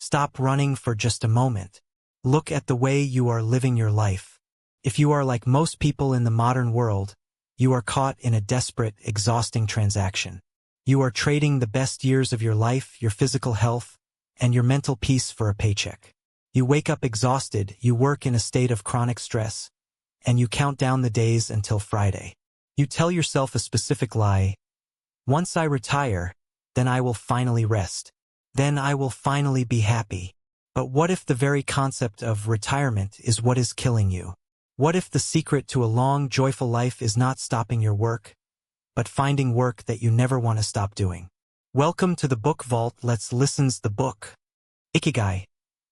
Stop running for just a moment. Look at the way you are living your life. If you are like most people in the modern world, you are caught in a desperate, exhausting transaction. You are trading the best years of your life, your physical health, and your mental peace for a paycheck. You wake up exhausted, you work in a state of chronic stress, and you count down the days until Friday. You tell yourself a specific lie. Once I retire, then I will finally rest. Then I will finally be happy. But what if the very concept of retirement is what is killing you? What if the secret to a long, joyful life is not stopping your work, but finding work that you never want to stop doing? Welcome to the Book Vault. Let's listen's the book. Ikigai,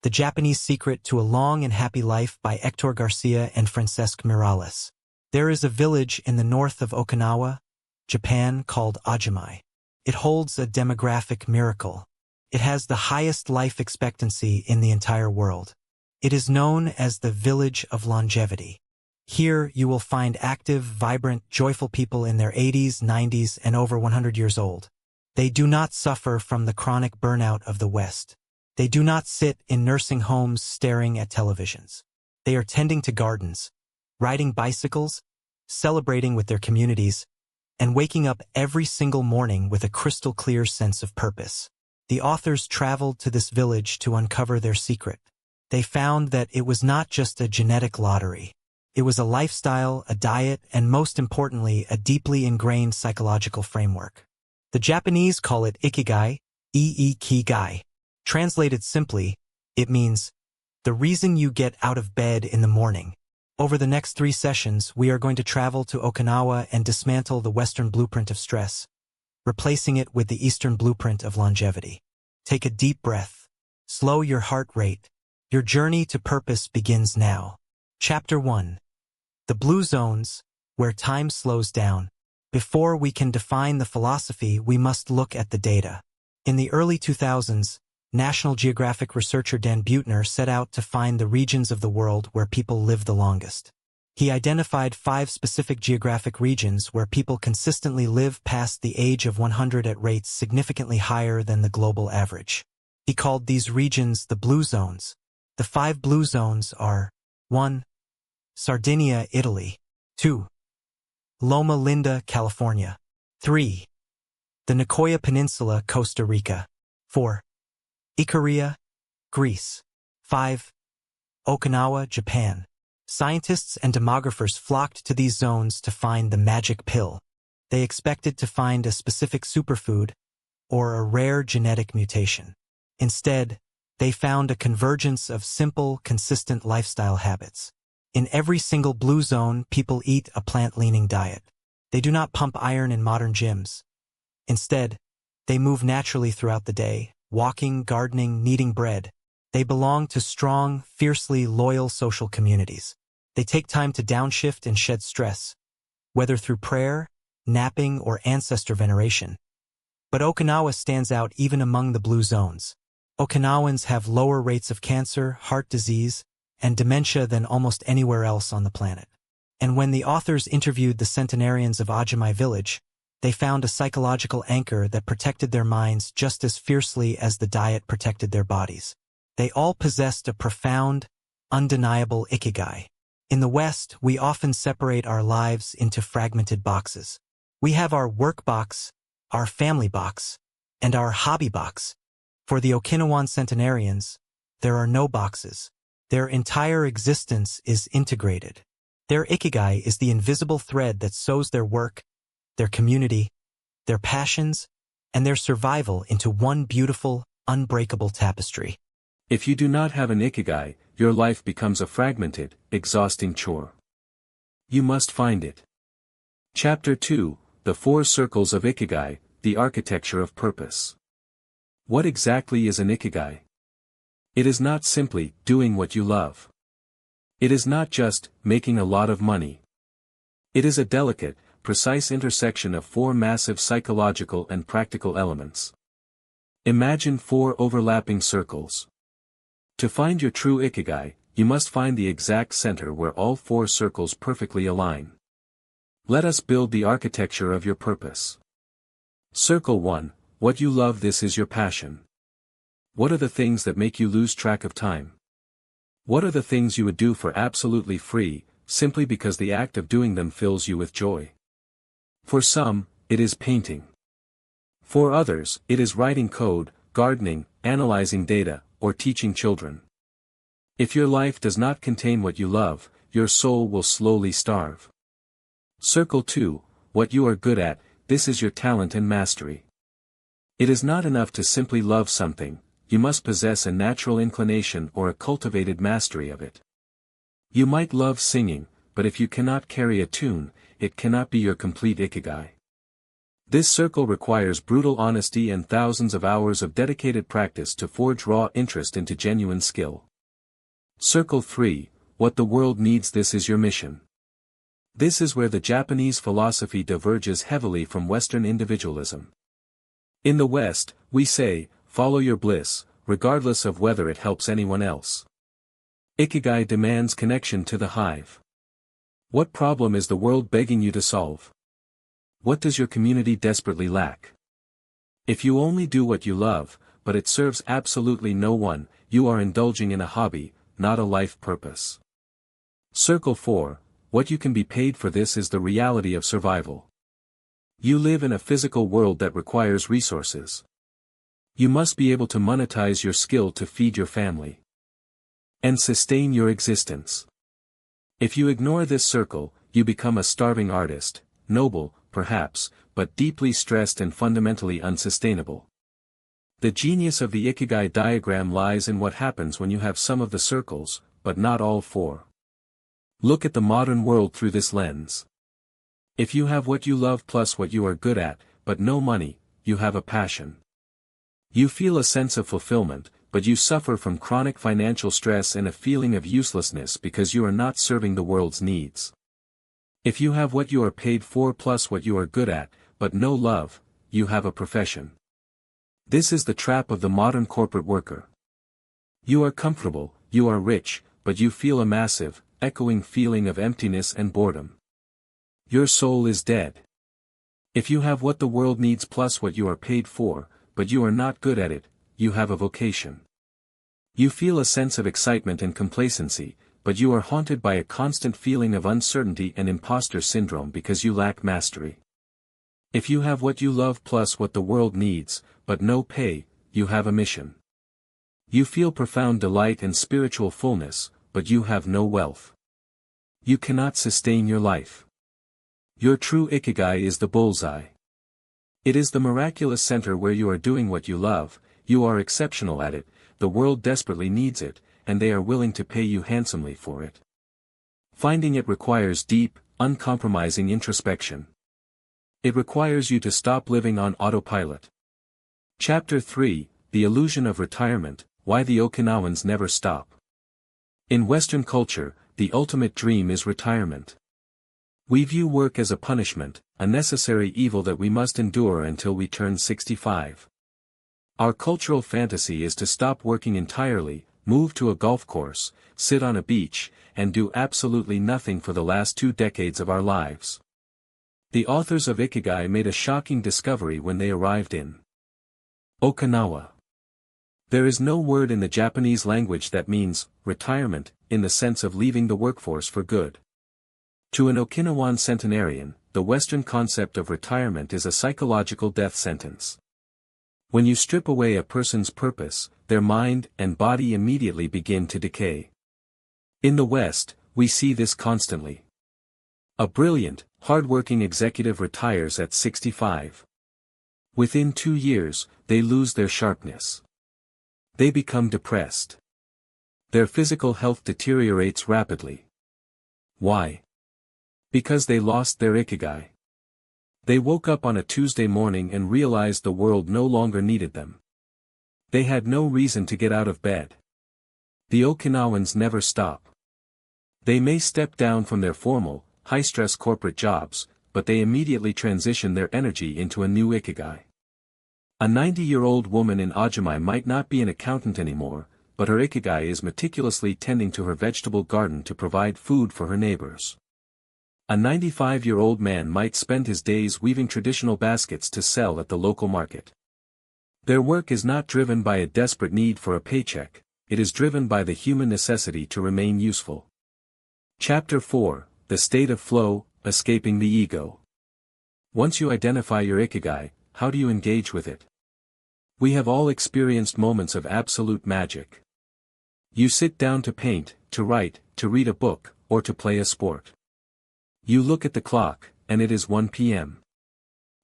The Japanese Secret to a Long and Happy Life by Hector Garcia and Francesc Miralles. There is a village in the north of Okinawa, Japan called Ajimai. It holds a demographic miracle. It has the highest life expectancy in the entire world. It is known as the Village of Longevity. Here you will find active, vibrant, joyful people in their 80s, 90s, and over 100 years old. They do not suffer from the chronic burnout of the West. They do not sit in nursing homes staring at televisions. They are tending to gardens, riding bicycles, celebrating with their communities, and waking up every single morning with a crystal-clear sense of purpose. The authors traveled to this village to uncover their secret. They found that it was not just a genetic lottery. It was a lifestyle, a diet, and most importantly, a deeply ingrained psychological framework. The Japanese call it Ikigai, Ikigai. Translated simply, it means the reason you get out of bed in the morning. Over the next 3 sessions, we are going to travel to Okinawa and dismantle the Western blueprint of stress, replacing it with the Eastern blueprint of longevity. Take a deep breath. Slow your heart rate. Your journey to purpose begins now. Chapter 1. The Blue Zones, where time slows down. Before we can define the philosophy, we must look at the data. In the early 2000s, National Geographic researcher Dan Buettner set out to find the regions of the world where people live the longest. He identified 5 specific geographic regions where people consistently live past the age of 100 at rates significantly higher than the global average. He called these regions the Blue Zones. The 5 Blue Zones are 1. Sardinia, Italy. 2. Loma Linda, California. 3. The Nicoya Peninsula, Costa Rica. 4. Icaria, Greece. 5. Okinawa, Japan. Scientists and demographers flocked to these zones to find the magic pill. They expected to find a specific superfood or a rare genetic mutation. Instead, they found a convergence of simple, consistent lifestyle habits. In every single blue zone, people eat a plant-leaning diet. They do not pump iron in modern gyms. Instead, they move naturally throughout the day, walking, gardening, kneading bread. They belong to strong, fiercely loyal social communities. They take time to downshift and shed stress, whether through prayer, napping, or ancestor veneration. But Okinawa stands out even among the blue zones. Okinawans have lower rates of cancer, heart disease, and dementia than almost anywhere else on the planet. And when the authors interviewed the centenarians of Ajimai village, they found a psychological anchor that protected their minds just as fiercely as the diet protected their bodies. They all possessed a profound, undeniable ikigai. In the West, we often separate our lives into fragmented boxes. We have our work box, our family box, and our hobby box. For the Okinawan centenarians, there are no boxes. Their entire existence is integrated. Their ikigai is the invisible thread that sews their work, their community, their passions, and their survival into one beautiful, unbreakable tapestry. If you do not have an ikigai, your life becomes a fragmented, exhausting chore. You must find it. Chapter 2, The 4 Circles of Ikigai, the Architecture of Purpose. What exactly is an ikigai? It is not simply doing what you love. It is not just making a lot of money. It is a delicate, precise intersection of 4 massive psychological and practical elements. Imagine 4 overlapping circles. To find your true ikigai, you must find the exact center where all 4 circles perfectly align. Let us build the architecture of your purpose. Circle 1, what you love. This is your passion. What are the things that make you lose track of time? What are the things you would do for absolutely free, simply because the act of doing them fills you with joy? For some, it is painting. For others, it is writing code, gardening, analyzing data, or teaching children. If your life does not contain what you love, your soul will slowly starve. Circle 2, what you are good at, this is your talent and mastery. It is not enough to simply love something, you must possess a natural inclination or a cultivated mastery of it. You might love singing, but if you cannot carry a tune, it cannot be your complete Ikigai. This circle requires brutal honesty and thousands of hours of dedicated practice to forge raw interest into genuine skill. Circle 3, what the world needs, this is your mission. This is where the Japanese philosophy diverges heavily from Western individualism. In the West, we say, follow your bliss, regardless of whether it helps anyone else. Ikigai demands connection to the hive. What problem is the world begging you to solve? What does your community desperately lack? If you only do what you love, but it serves absolutely no one, you are indulging in a hobby, not a life purpose. Circle 4, what you can be paid for, this is the reality of survival. You live in a physical world that requires resources. You must be able to monetize your skill to feed your family and sustain your existence. If you ignore this circle, you become a starving artist, noble, perhaps, but deeply stressed and fundamentally unsustainable. The genius of the Ikigai diagram lies in what happens when you have some of the circles, but not all 4. Look at the modern world through this lens. If you have what you love plus what you are good at, but no money, you have a passion. You feel a sense of fulfillment, but you suffer from chronic financial stress and a feeling of uselessness because you are not serving the world's needs. If you have what you are paid for plus what you are good at, but no love, you have a profession. This is the trap of the modern corporate worker. You are comfortable, you are rich, but you feel a massive, echoing feeling of emptiness and boredom. Your soul is dead. If you have what the world needs plus what you are paid for, but you are not good at it, you have a vocation. You feel a sense of excitement and complacency, but you are haunted by a constant feeling of uncertainty and imposter syndrome because you lack mastery. If you have what you love plus what the world needs, but no pay, you have a mission. You feel profound delight and spiritual fullness, but you have no wealth. You cannot sustain your life. Your true Ikigai is the bullseye. It is the miraculous center where you are doing what you love, you are exceptional at it, the world desperately needs it, and they are willing to pay you handsomely for it. Finding it requires deep, uncompromising introspection. It requires you to stop living on autopilot. Chapter 3, The Illusion of Retirement, Why the Okinawans Never Stop. In Western culture, the ultimate dream is retirement. We view work as a punishment, a necessary evil that we must endure until we turn 65. Our cultural fantasy is to stop working entirely, move to a golf course, sit on a beach, and do absolutely nothing for the last 2 decades of our lives. The authors of Ikigai made a shocking discovery when they arrived in Okinawa. There is no word in the Japanese language that means retirement, in the sense of leaving the workforce for good. To an Okinawan centenarian, the Western concept of retirement is a psychological death sentence. When you strip away a person's purpose, their mind and body immediately begin to decay. In the West, we see this constantly. A brilliant, hard-working executive retires at 65. Within 2 years, they lose their sharpness. They become depressed. Their physical health deteriorates rapidly. Why? Because they lost their Ikigai. They woke up on a Tuesday morning and realized the world no longer needed them. They had no reason to get out of bed. The Okinawans never stop. They may step down from their formal, high-stress corporate jobs, but they immediately transition their energy into a new Ikigai. A 90-year-old woman in Ajimai might not be an accountant anymore, but her Ikigai is meticulously tending to her vegetable garden to provide food for her neighbors. A 95-year-old man might spend his days weaving traditional baskets to sell at the local market. Their work is not driven by a desperate need for a paycheck, it is driven by the human necessity to remain useful. Chapter 4, The State of Flow, Escaping the Ego. Once you identify your Ikigai, how do you engage with it? We have all experienced moments of absolute magic. You sit down to paint, to write, to read a book, or to play a sport. You look at the clock, and it is 1 p.m.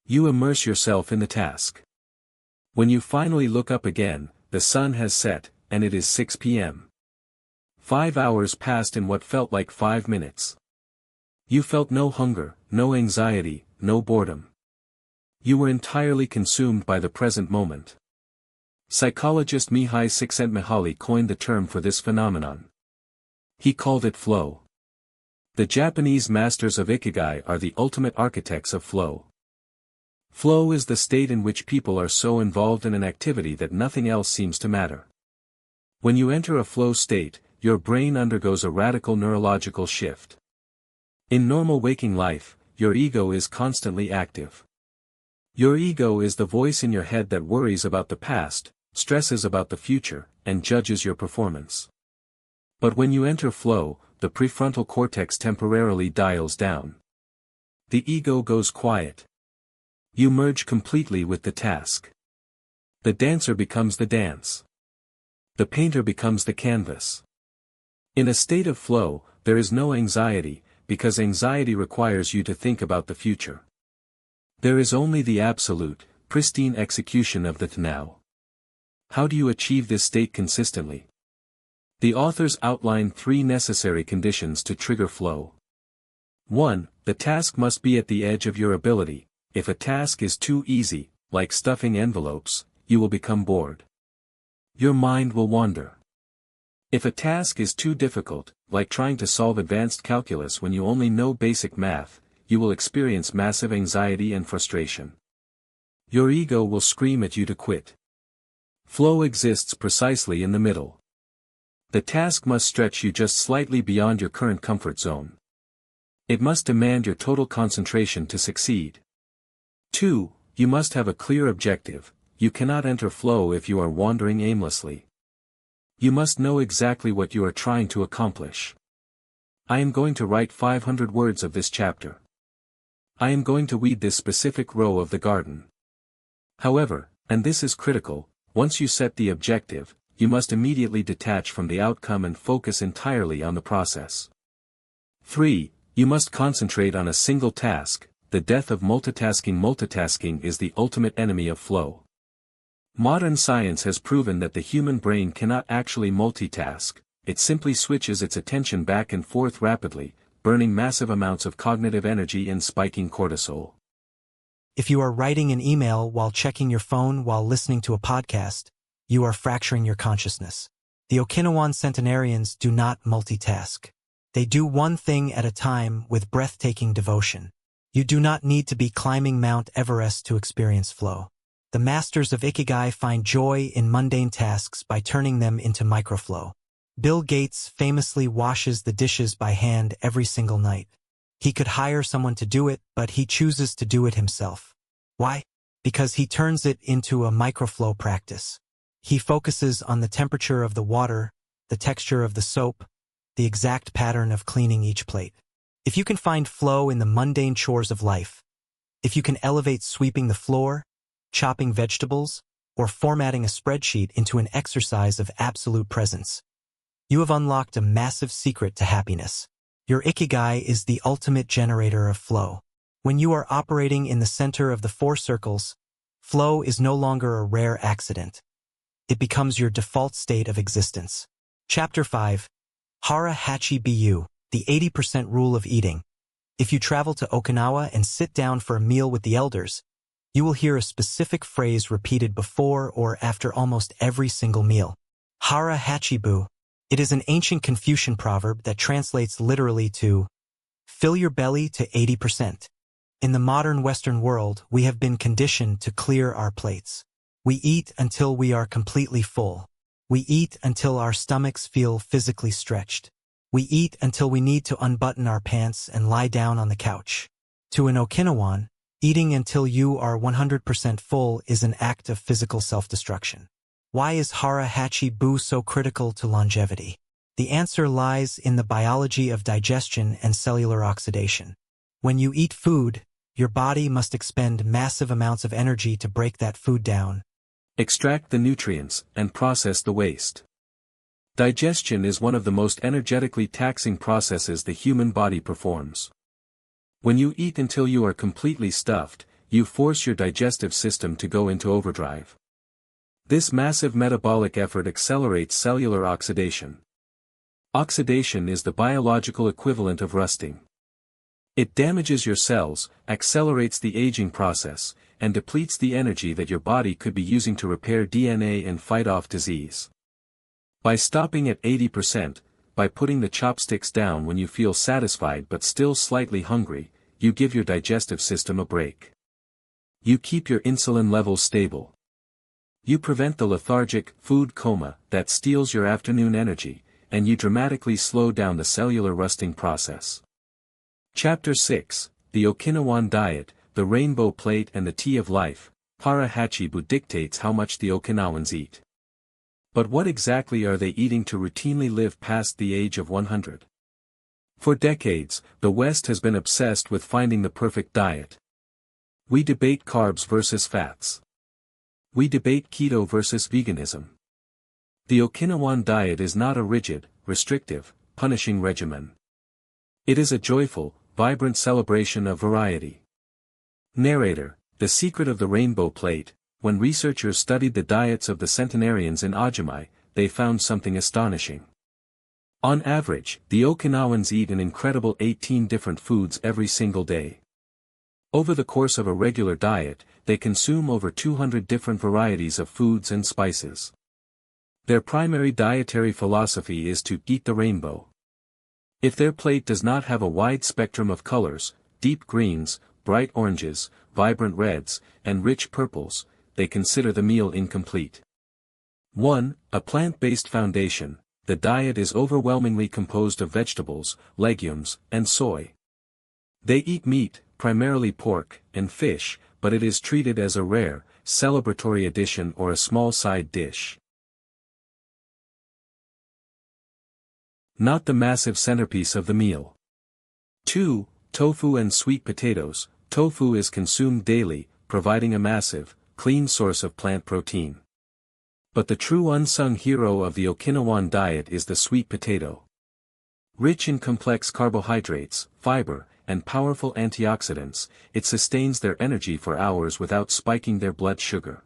You immerse yourself in the task. When you finally look up again, the sun has set, and it is 6 p.m. 5 hours passed in what felt like 5 minutes. You felt no hunger, no anxiety, no boredom. You were entirely consumed by the present moment. Psychologist Mihai Csikszentmihalyi coined the term for this phenomenon. He called it flow. The Japanese masters of Ikigai are the ultimate architects of flow. Flow is the state in which people are so involved in an activity that nothing else seems to matter. When you enter a flow state, your brain undergoes a radical neurological shift. In normal waking life, your ego is constantly active. Your ego is the voice in your head that worries about the past, stresses about the future, and judges your performance. But when you enter flow, the prefrontal cortex temporarily dials down. The ego goes quiet. You merge completely with the task. The dancer becomes the dance. The painter becomes the canvas. In a state of flow, there is no anxiety, because anxiety requires you to think about the future. There is only the absolute, pristine execution of the now. How do you achieve this state consistently? The authors outline 3 necessary conditions to trigger flow. 1. The task must be at the edge of your ability. If a task is too easy, like stuffing envelopes, you will become bored. Your mind will wander. If a task is too difficult, like trying to solve advanced calculus when you only know basic math, you will experience massive anxiety and frustration. Your ego will scream at you to quit. Flow exists precisely in the middle. The task must stretch you just slightly beyond your current comfort zone. It must demand your total concentration to succeed. 2. You must have a clear objective. You cannot enter flow if you are wandering aimlessly. You must know exactly what you are trying to accomplish. I am going to write 500 words of this chapter. I am going to weed this specific row of the garden. However, and this is critical, once you set the objective, you must immediately detach from the outcome and focus entirely on the process. 3. You must concentrate on a single task. The death of multitasking. Multitasking is the ultimate enemy of flow. Modern science has proven that the human brain cannot actually multitask, it simply switches its attention back and forth rapidly, burning massive amounts of cognitive energy and spiking cortisol. If you are writing an email while checking your phone while listening to a podcast, you are fracturing your consciousness. The Okinawan centenarians do not multitask. They do one thing at a time with breathtaking devotion. You do not need to be climbing Mount Everest to experience flow. The masters of Ikigai find joy in mundane tasks by turning them into microflow. Bill Gates famously washes the dishes by hand every single night. He could hire someone to do it, but he chooses to do it himself. Why? Because he turns it into a microflow practice. He focuses on the temperature of the water, the texture of the soap, the exact pattern of cleaning each plate. If you can find flow in the mundane chores of life, if you can elevate sweeping the floor, chopping vegetables, or formatting a spreadsheet into an exercise of absolute presence, you have unlocked a massive secret to happiness. Your Ikigai is the ultimate generator of flow. When you are operating in the center of the 4 circles, flow is no longer a rare accident. It becomes your default state of existence. Chapter 5. Hara Hachi Bu, the 80% rule of eating. If you travel to Okinawa and sit down for a meal with the elders, you will hear a specific phrase repeated before or after almost every single meal. Hara Hachi Bu. It is an ancient Confucian proverb that translates literally to, fill your belly to 80%. In the modern Western world, we have been conditioned to clear our plates. We eat until we are completely full. We eat until our stomachs feel physically stretched. We eat until we need to unbutton our pants and lie down on the couch. To an Okinawan, Eating until you are 100% full is an act of physical self-destruction. Why is hara hachi bu so critical to longevity? The answer lies in the biology of digestion and cellular oxidation. When you eat food, your body must expend massive amounts of energy to break that food down, extract the nutrients, and process the waste. Digestion is one of the most energetically taxing processes the human body performs. When you eat until you are completely stuffed, you force your digestive system to go into overdrive. This massive metabolic effort accelerates cellular oxidation. Oxidation is the biological equivalent of rusting. It damages your cells, accelerates the aging process, and depletes the energy that your body could be using to repair DNA and fight off disease. By stopping at 80%, by putting the chopsticks down when you feel satisfied but still slightly hungry, you give your digestive system a break. You keep your insulin levels stable. You prevent the lethargic food coma that steals your afternoon energy, and you dramatically slow down the cellular rusting process. Chapter 6, The Okinawan Diet, the Rainbow Plate and the Tea of Life. Hara Hachibu dictates how much the Okinawans eat. But what exactly are they eating to routinely live past the age of 100? For decades, the West has been obsessed with finding the perfect diet. We debate carbs versus fats. We debate keto versus veganism. The Okinawan diet is not a rigid, restrictive, punishing regimen. It is a joyful, vibrant celebration of variety. Narrator, The Secret of the Rainbow Plate. When researchers studied the diets of the centenarians in Ajimai, they found something astonishing. On average, the Okinawans eat an incredible 18 different foods every single day. Over the course of a regular diet, they consume over 200 different varieties of foods and spices. Their primary dietary philosophy is to eat the rainbow. If their plate does not have a wide spectrum of colors, deep greens, bright oranges, vibrant reds, and rich purples, they consider the meal incomplete. 1. A plant-based foundation. The diet is overwhelmingly composed of vegetables, legumes, and soy. They eat meat, primarily pork, and fish, but it is treated as a rare, celebratory addition or a small side dish. Not the massive centerpiece of the meal. 2. Tofu and sweet potatoes. Tofu is consumed daily, providing a massive, clean source of plant protein. But the true unsung hero of the Okinawan diet is the sweet potato. Rich in complex carbohydrates, fiber, and powerful antioxidants, it sustains their energy for hours without spiking their blood sugar.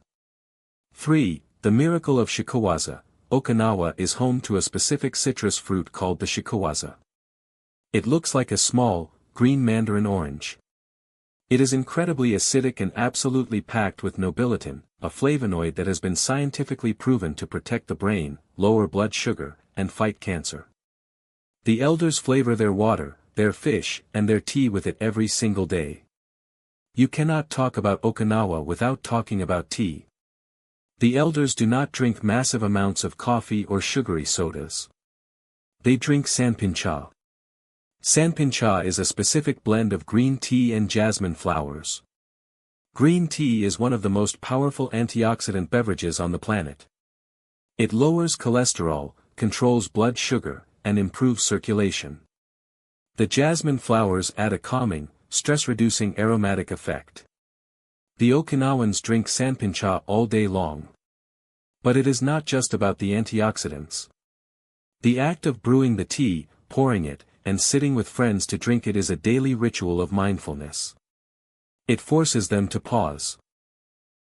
3. The miracle of shikawaza. Okinawa is home to a specific citrus fruit called the shikawaza. It looks like a small, green mandarin orange. It is incredibly acidic and absolutely packed with nobiletin, a flavonoid that has been scientifically proven to protect the brain, lower blood sugar, and fight cancer. The elders flavor their water, their fish, and their tea with it every single day. You cannot talk about Okinawa without talking about tea. The elders do not drink massive amounts of coffee or sugary sodas. They drink sanpincha. Sanpincha is a specific blend of green tea and jasmine flowers. Green tea is one of the most powerful antioxidant beverages on the planet. It lowers cholesterol, controls blood sugar, and improves circulation. The jasmine flowers add a calming, stress-reducing aromatic effect. The Okinawans drink sanpincha all day long. But it is not just about the antioxidants. The act of brewing the tea, pouring it, and sitting with friends to drink it is a daily ritual of mindfulness. It forces them to pause.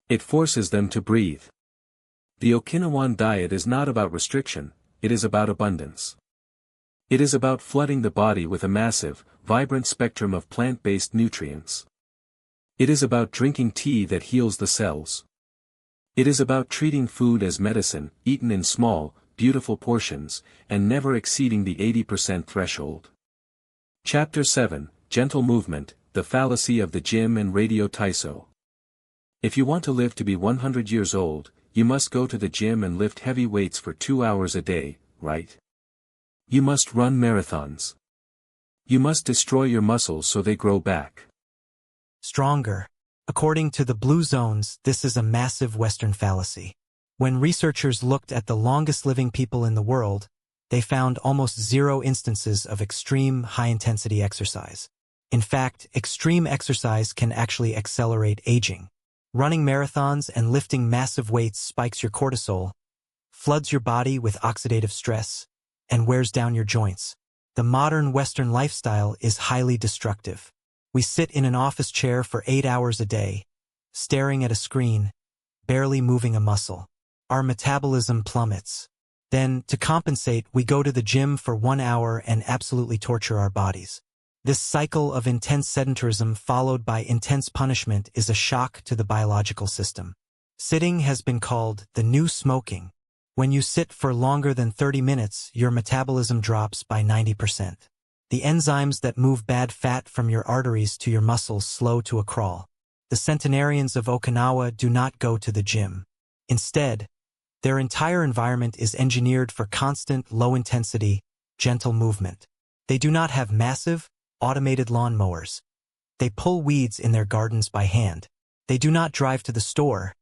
It forces them to breathe. The Okinawan diet is not about restriction, it is about abundance. It is about flooding the body with a massive, vibrant spectrum of plant-based nutrients. It is about drinking tea that heals the cells. It is about treating food as medicine, eaten in small, beautiful portions, and never exceeding the 80% threshold. Chapter 7, Gentle Movement, the Fallacy of the Gym and Radio Taiso. If you want to live to be 100 years old, you must go to the gym and lift heavy weights for 2 hours a day, right? You must run marathons. You must destroy your muscles so they grow back stronger. According to the Blue Zones, this is a massive Western fallacy. When researchers looked at the longest living people in the world, they found almost zero instances of extreme high-intensity exercise. In fact, extreme exercise can actually accelerate aging. Running marathons and lifting massive weights spikes your cortisol, floods your body with oxidative stress, and wears down your joints. The modern Western lifestyle is highly destructive. We sit in an office chair for 8 hours a day, staring at a screen, barely moving a muscle. Our metabolism plummets. Then, to compensate, we go to the gym for 1 hour and absolutely torture our bodies. This cycle of intense sedentarism followed by intense punishment is a shock to the biological system. Sitting has been called the new smoking. When you sit for longer than 30 minutes, your metabolism drops by 90%. The enzymes that move bad fat from your arteries to your muscles slow to a crawl. The centenarians of Okinawa do not go to the gym. Instead, their entire environment is engineered for constant, low-intensity, gentle movement. They do not have massive, automated lawn mowers. They pull weeds in their gardens by hand. They do not drive to the store.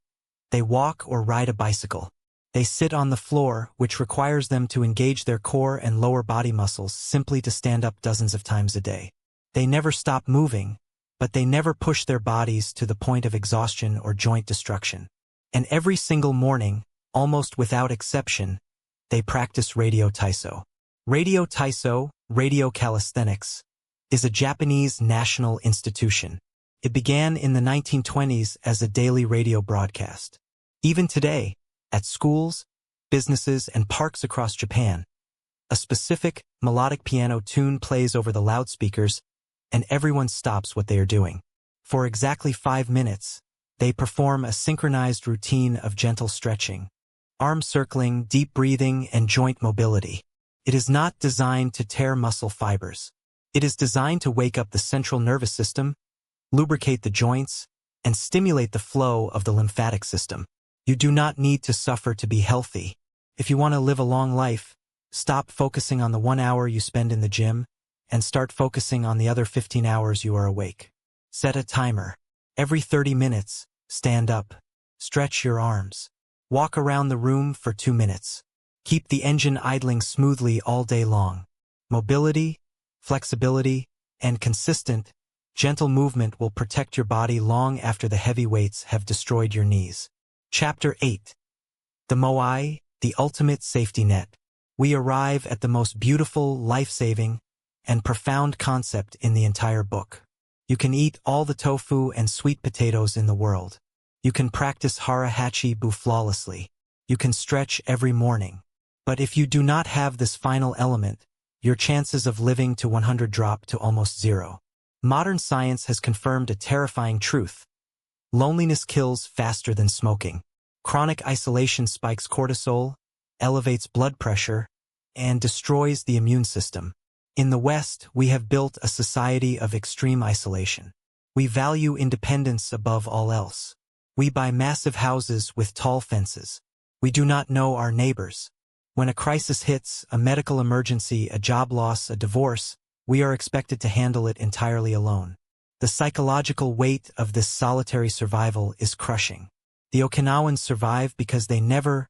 They walk or ride a bicycle. They sit on the floor, which requires them to engage their core and lower body muscles simply to stand up dozens of times a day. They never stop moving, but they never push their bodies to the point of exhaustion or joint destruction. And every single morning, almost without exception, they practice radio taiso. Radio taiso, radio calisthenics, is a Japanese national institution. It began in the 1920s as a daily radio broadcast. Even today, at schools, businesses, and parks across Japan, a specific melodic piano tune plays over the loudspeakers, and everyone stops what they are doing. For exactly 5 minutes, they perform a synchronized routine of gentle stretching, arm circling, deep breathing, and joint mobility. It is not designed to tear muscle fibers. It is designed to wake up the central nervous system, lubricate the joints, and stimulate the flow of the lymphatic system. You do not need to suffer to be healthy. If you want to live a long life, stop focusing on the 1 hour you spend in the gym and start focusing on the other 15 hours you are awake. Set a timer. Every 30 minutes, stand up. Stretch your arms. Walk around the room for 2 minutes. Keep the engine idling smoothly all day long. Mobility, flexibility, and consistent, gentle movement will protect your body long after the heavy weights have destroyed your knees. Chapter 8. The Moai, the ultimate safety net. We arrive at the most beautiful, life-saving, and profound concept in the entire book. You can eat all the tofu and sweet potatoes in the world. You can practice hara hachi-bu flawlessly. You can stretch every morning. But if you do not have this final element, your chances of living to 100 drop to almost zero. Modern science has confirmed a terrifying truth. Loneliness kills faster than smoking. Chronic isolation spikes cortisol, elevates blood pressure, and destroys the immune system. In the West, we have built a society of extreme isolation. We value independence above all else. We buy massive houses with tall fences. We do not know our neighbors. When a crisis hits, a medical emergency, a job loss, a divorce, we are expected to handle it entirely alone. The psychological weight of this solitary survival is crushing. The Okinawans survive because they never,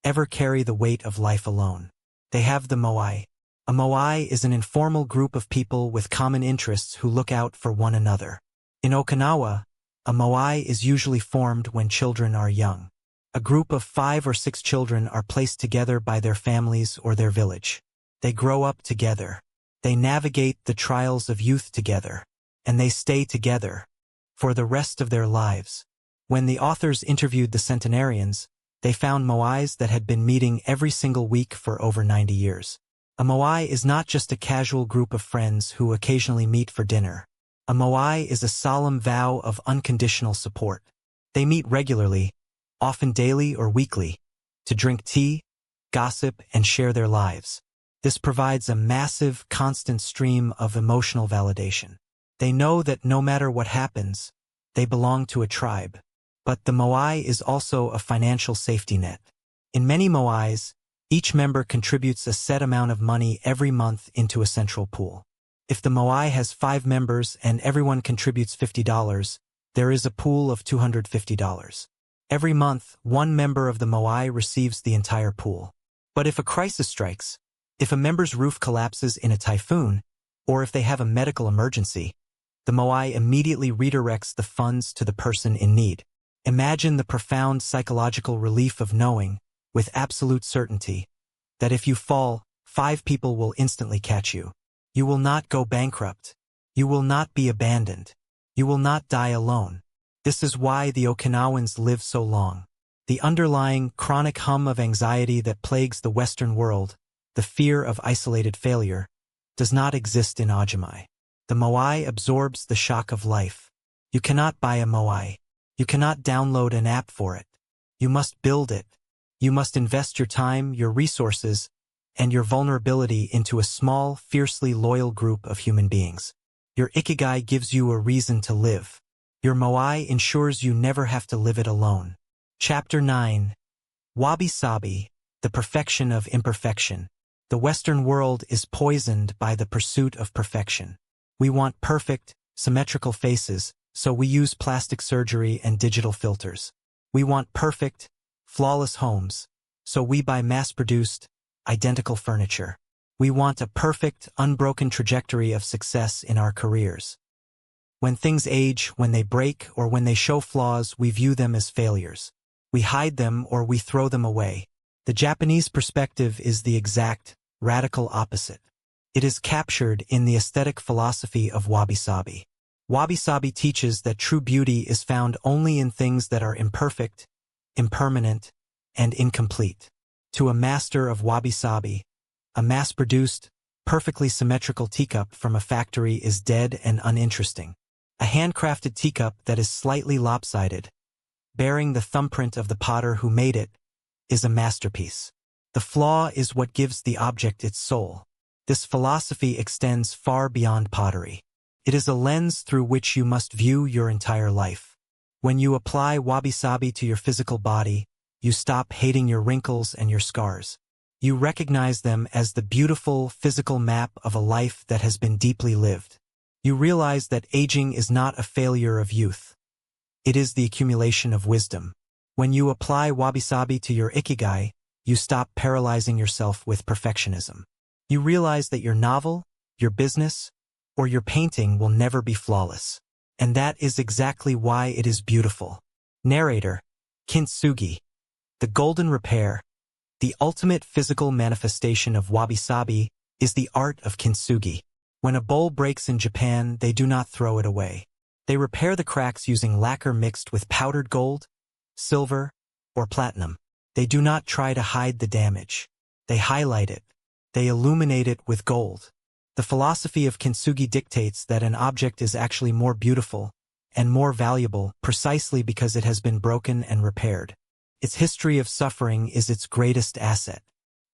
ever carry the weight of life alone. They have the Moai. A Moai is an informal group of people with common interests who look out for one another. In Okinawa, a Moai is usually formed when children are young. A group of 5 or 6 children are placed together by their families or their village. They grow up together. They navigate the trials of youth together. And they stay together for the rest of their lives. When the authors interviewed the centenarians, they found Moais that had been meeting every single week for over 90 years. A Moai is not just a casual group of friends who occasionally meet for dinner. A Moai is a solemn vow of unconditional support. They meet regularly, often daily or weekly, to drink tea, gossip, and share their lives. This provides a massive, constant stream of emotional validation. They know that no matter what happens, they belong to a tribe. But the Moai is also a financial safety net. In many Moais, each member contributes a set amount of money every month into a central pool. If the Moai has 5 members and everyone contributes $50, there is a pool of $250. Every month, one member of the moai receives the entire pool. But if a crisis strikes, if a member's roof collapses in a typhoon, or if they have a medical emergency, the moai immediately redirects the funds to the person in need. Imagine the profound psychological relief of knowing, with absolute certainty, that if you fall, 5 people will instantly catch you. You will not go bankrupt. You will not be abandoned. You will not die alone. This is why the Okinawans live so long. The underlying chronic hum of anxiety that plagues the Western world, the fear of isolated failure, does not exist in Ojimai. The moai absorbs the shock of life. You cannot buy a moai. You cannot download an app for it. You must build it. You must invest your time, your resources, and your vulnerability into a small, fiercely loyal group of human beings. Your Ikigai gives you a reason to live. Your moai ensures you never have to live it alone. Chapter 9. Wabi-sabi, the perfection of imperfection. The Western world is poisoned by the pursuit of perfection. We want perfect, symmetrical faces, so we use plastic surgery and digital filters. We want perfect, flawless homes, so we buy mass-produced, identical furniture. We want a perfect, unbroken trajectory of success in our careers. When things age, when they break, or when they show flaws, we view them as failures. We hide them or we throw them away. The Japanese perspective is the exact, radical opposite. It is captured in the aesthetic philosophy of wabi-sabi. Wabi-sabi teaches that true beauty is found only in things that are imperfect, impermanent, and incomplete. To a master of wabi-sabi, a mass-produced, perfectly symmetrical teacup from a factory is dead and uninteresting. A handcrafted teacup that is slightly lopsided, bearing the thumbprint of the potter who made it, is a masterpiece. The flaw is what gives the object its soul. This philosophy extends far beyond pottery. It is a lens through which you must view your entire life. When you apply wabi-sabi to your physical body, you stop hating your wrinkles and your scars. You recognize them as the beautiful physical map of a life that has been deeply lived. You realize that aging is not a failure of youth. It is the accumulation of wisdom. When you apply wabi-sabi to your Ikigai, you stop paralyzing yourself with perfectionism. You realize that your novel, your business, or your painting will never be flawless. And that is exactly why it is beautiful. Narrator, Kintsugi. The golden repair, the ultimate physical manifestation of wabi-sabi, is the art of kintsugi. When a bowl breaks in Japan, they do not throw it away. They repair the cracks using lacquer mixed with powdered gold, silver, or platinum. They do not try to hide the damage. They highlight it. They illuminate it with gold. The philosophy of kintsugi dictates that an object is actually more beautiful and more valuable precisely because it has been broken and repaired. Its history of suffering is its greatest asset.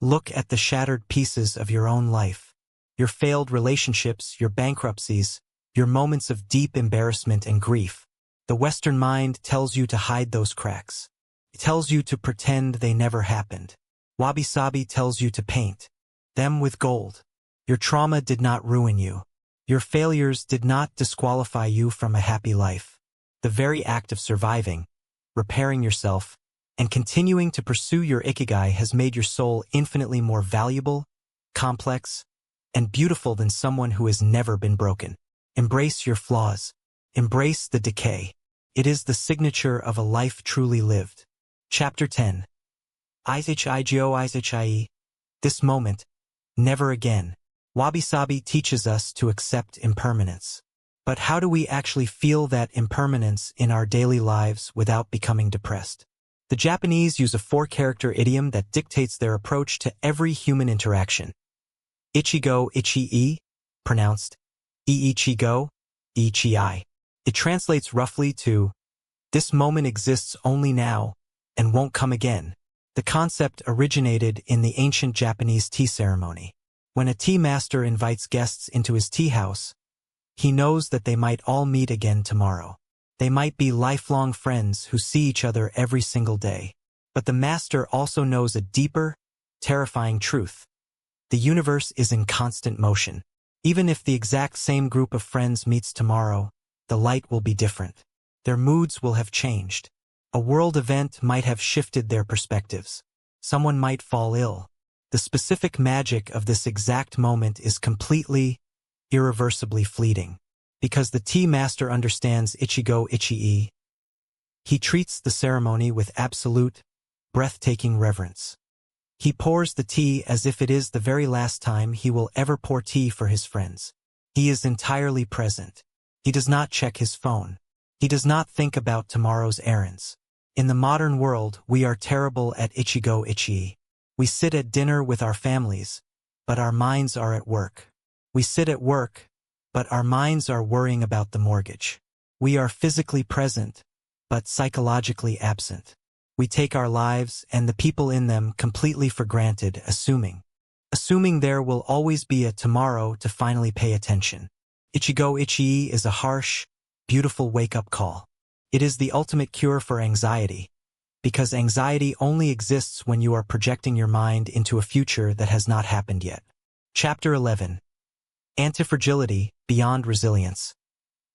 Look at the shattered pieces of your own life. Your failed relationships, your bankruptcies, your moments of deep embarrassment and grief. The Western mind tells you to hide those cracks. It tells you to pretend they never happened. Wabi-sabi tells you to paint them with gold. Your trauma did not ruin you. Your failures did not disqualify you from a happy life. The very act of surviving, repairing yourself, and continuing to pursue your Ikigai has made your soul infinitely more valuable, complex, and beautiful than someone who has never been broken. Embrace your flaws. Embrace the decay. It is the signature of a life truly lived. Chapter 10. Ishigyo. This moment, never again. Wabi-sabi teaches us to accept impermanence. But how do we actually feel that impermanence in our daily lives without becoming depressed? The Japanese use a 4-character idiom that dictates their approach to every human interaction. Ichigo ichi-e, pronounced ichigo, ichi-I. It translates roughly to, this moment exists only now and won't come again. The concept originated in the ancient Japanese tea ceremony. When a tea master invites guests into his tea house, he knows that they might all meet again tomorrow. They might be lifelong friends who see each other every single day. But the master also knows a deeper, terrifying truth. The universe is in constant motion. Even if the exact same group of friends meets tomorrow, the light will be different. Their moods will have changed. A world event might have shifted their perspectives. Someone might fall ill. The specific magic of this exact moment is completely, irreversibly fleeting. Because the tea master understands Ichigo Ichii, he treats the ceremony with absolute, breathtaking reverence. He pours the tea as if it is the very last time he will ever pour tea for his friends. He is entirely present. He does not check his phone. He does not think about tomorrow's errands. In the modern world, we are terrible at Ichigo Ichii. We sit at dinner with our families, but our minds are at work. We sit at work, but our minds are worrying about the mortgage. We are physically present, but psychologically absent. We take our lives and the people in them completely for granted, assuming there will always be a tomorrow to finally pay attention. Ichigo Ichii is a harsh, beautiful wake-up call. It is the ultimate cure for anxiety, because anxiety only exists when you are projecting your mind into a future that has not happened yet. Chapter 11. Antifragility, Beyond Resilience.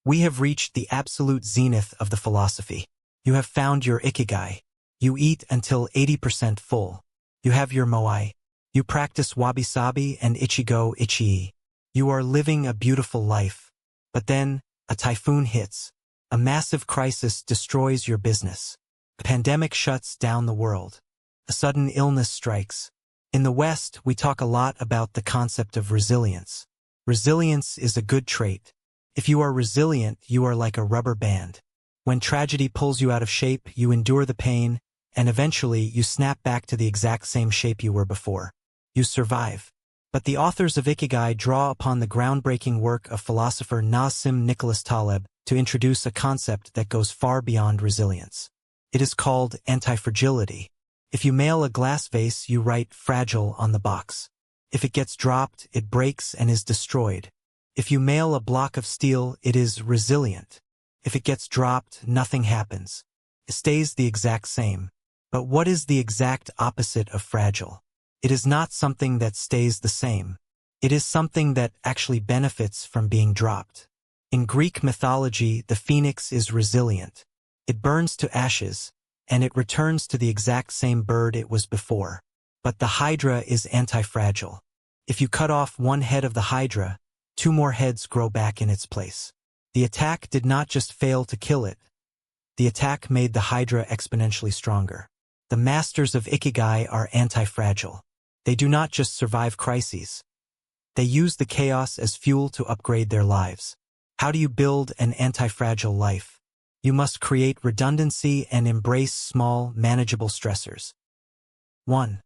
We have reached the absolute zenith of the philosophy. You have found your Ikigai. You eat until 80% full. You have your moai. You practice wabi-sabi and Ichigo Ichii. You are living a beautiful life. But then, a typhoon hits. A massive crisis destroys your business. A pandemic shuts down the world. A sudden illness strikes. In the West, we talk a lot about the concept of resilience. Resilience is a good trait. If you are resilient, you are like a rubber band. When tragedy pulls you out of shape, you endure the pain, and eventually you snap back to the exact same shape you were before. You survive. But the authors of Ikigai draw upon the groundbreaking work of philosopher Nassim Nicholas Taleb to introduce a concept that goes far beyond resilience. It is called antifragility. If you mail a glass vase, you write fragile on the box. If it gets dropped, it breaks and is destroyed. If you mail a block of steel, it is resilient. If it gets dropped, nothing happens. It stays the exact same. But what is the exact opposite of fragile? It is not something that stays the same. It is something that actually benefits from being dropped. In Greek mythology, the phoenix is resilient. It burns to ashes, and it returns to the exact same bird it was before. But the hydra is anti-fragile. If you cut off one head of the hydra, 2 more heads grow back in its place. The attack did not just fail to kill it. The attack made the hydra exponentially stronger. The masters of Ikigai are anti-fragile. They do not just survive crises. They use the chaos as fuel to upgrade their lives. How do you build an anti-fragile life? You must create redundancy and embrace small, manageable stressors. 1.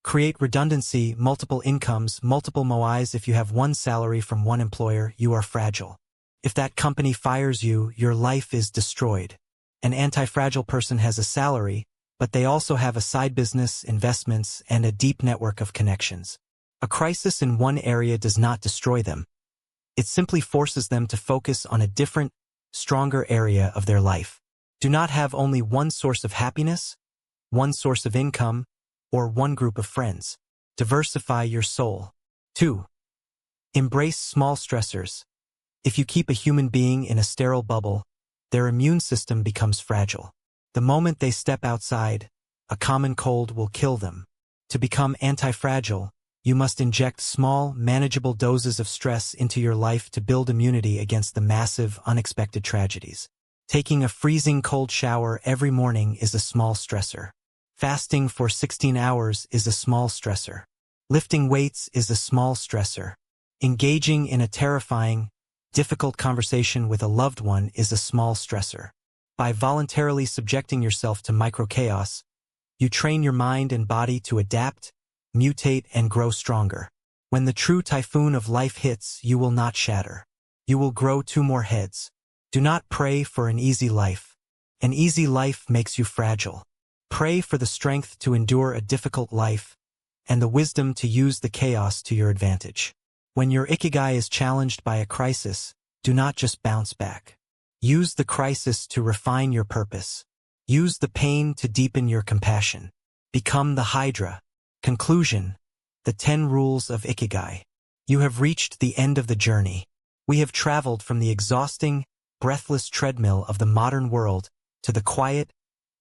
Create redundancy, multiple incomes, multiple moais. If you have one salary from one employer, you are fragile. If that company fires you, your life is destroyed. An anti-fragile person has a salary, but they also have a side business, investments, and a deep network of connections. A crisis in one area does not destroy them. It simply forces them to focus on a different, stronger area of their life. Do not have only one source of happiness, one source of income, or one group of friends. Diversify your soul. 2. Embrace small stressors. If you keep a human being in a sterile bubble, their immune system becomes fragile. The moment they step outside, a common cold will kill them. To become anti-fragile, you must inject small, manageable doses of stress into your life to build immunity against the massive, unexpected tragedies. Taking a freezing cold shower every morning is a small stressor. Fasting for 16 hours is a small stressor. Lifting weights is a small stressor. Engaging in a terrifying, difficult conversation with a loved one is a small stressor. By voluntarily subjecting yourself to micro-chaos, you train your mind and body to adapt, mutate, and grow stronger. When the true typhoon of life hits, you will not shatter. You will grow 2 more heads. Do not pray for an easy life. An easy life makes you fragile. Pray for the strength to endure a difficult life, and the wisdom to use the chaos to your advantage. When your Ikigai is challenged by a crisis, do not just bounce back. Use the crisis to refine your purpose. Use the pain to deepen your compassion. Become the Hydra. Conclusion: the 10 rules of Ikigai. You have reached the end of the journey. We have traveled from the exhausting, breathless treadmill of the modern world to the quiet,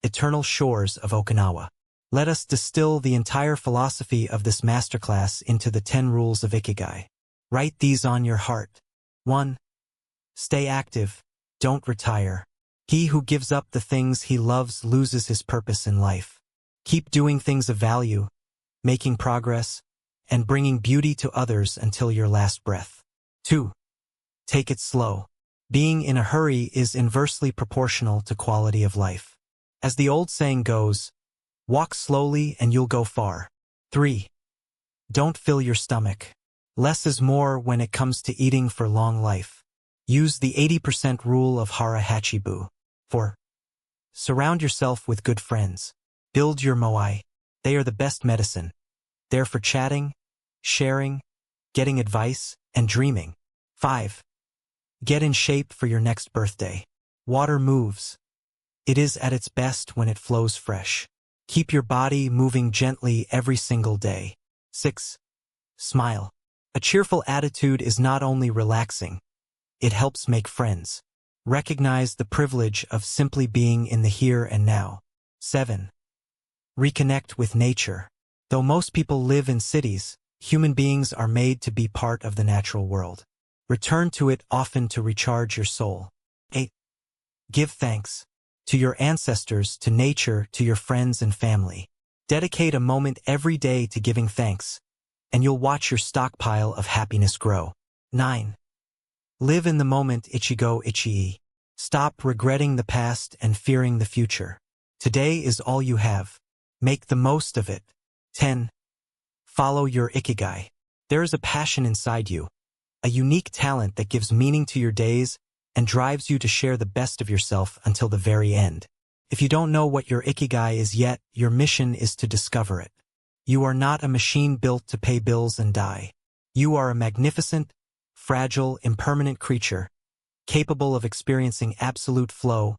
eternal shores of Okinawa. Let us distill the entire philosophy of this masterclass into the 10 rules of Ikigai. Write these on your heart. 1. Stay active. Don't retire. He who gives up the things he loves loses his purpose in life. Keep doing things of value, making progress, and bringing beauty to others until your last breath. 2. Take it slow. Being in a hurry is inversely proportional to quality of life. As the old saying goes, walk slowly and you'll go far. 3. Don't fill your stomach. Less is more when it comes to eating for long life. Use the 80% rule of Hara Hachibu. 4. Surround yourself with good friends. Build your moai. They are the best medicine. They're for chatting, sharing, getting advice, and dreaming. 5. Get in shape for your next birthday. Water moves. It is at its best when it flows fresh. Keep your body moving gently every single day. 6. Smile. A cheerful attitude is not only relaxing, it helps make friends. Recognize the privilege of simply being in the here and now. 7. Reconnect with nature. Though most people live in cities, human beings are made to be part of the natural world. Return to it often to recharge your soul. 8. Give thanks. To your ancestors, to nature, to your friends and family. Dedicate a moment every day to giving thanks, and you'll watch your stockpile of happiness grow. 9. Live in the moment. Ichigo Ichii. Stop regretting the past and fearing the future. Today is all you have. Make the most of it. 10. Follow your Ikigai. There is a passion inside you, a unique talent that gives meaning to your days and drives you to share the best of yourself until the very end. If you don't know what your Ikigai is yet, your mission is to discover it. You are not a machine built to pay bills and die. You are a magnificent, fragile, impermanent creature, capable of experiencing absolute flow,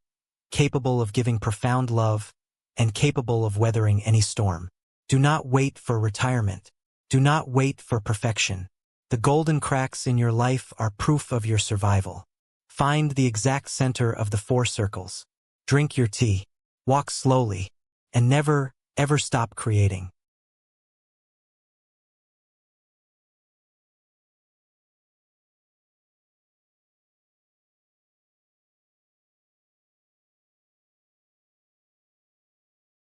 capable of giving profound love, and capable of weathering any storm. Do not wait for retirement. Do not wait for perfection. The golden cracks in your life are proof of your survival. Find the exact center of the 4 circles. Drink your tea. Walk slowly. And never, ever stop creating.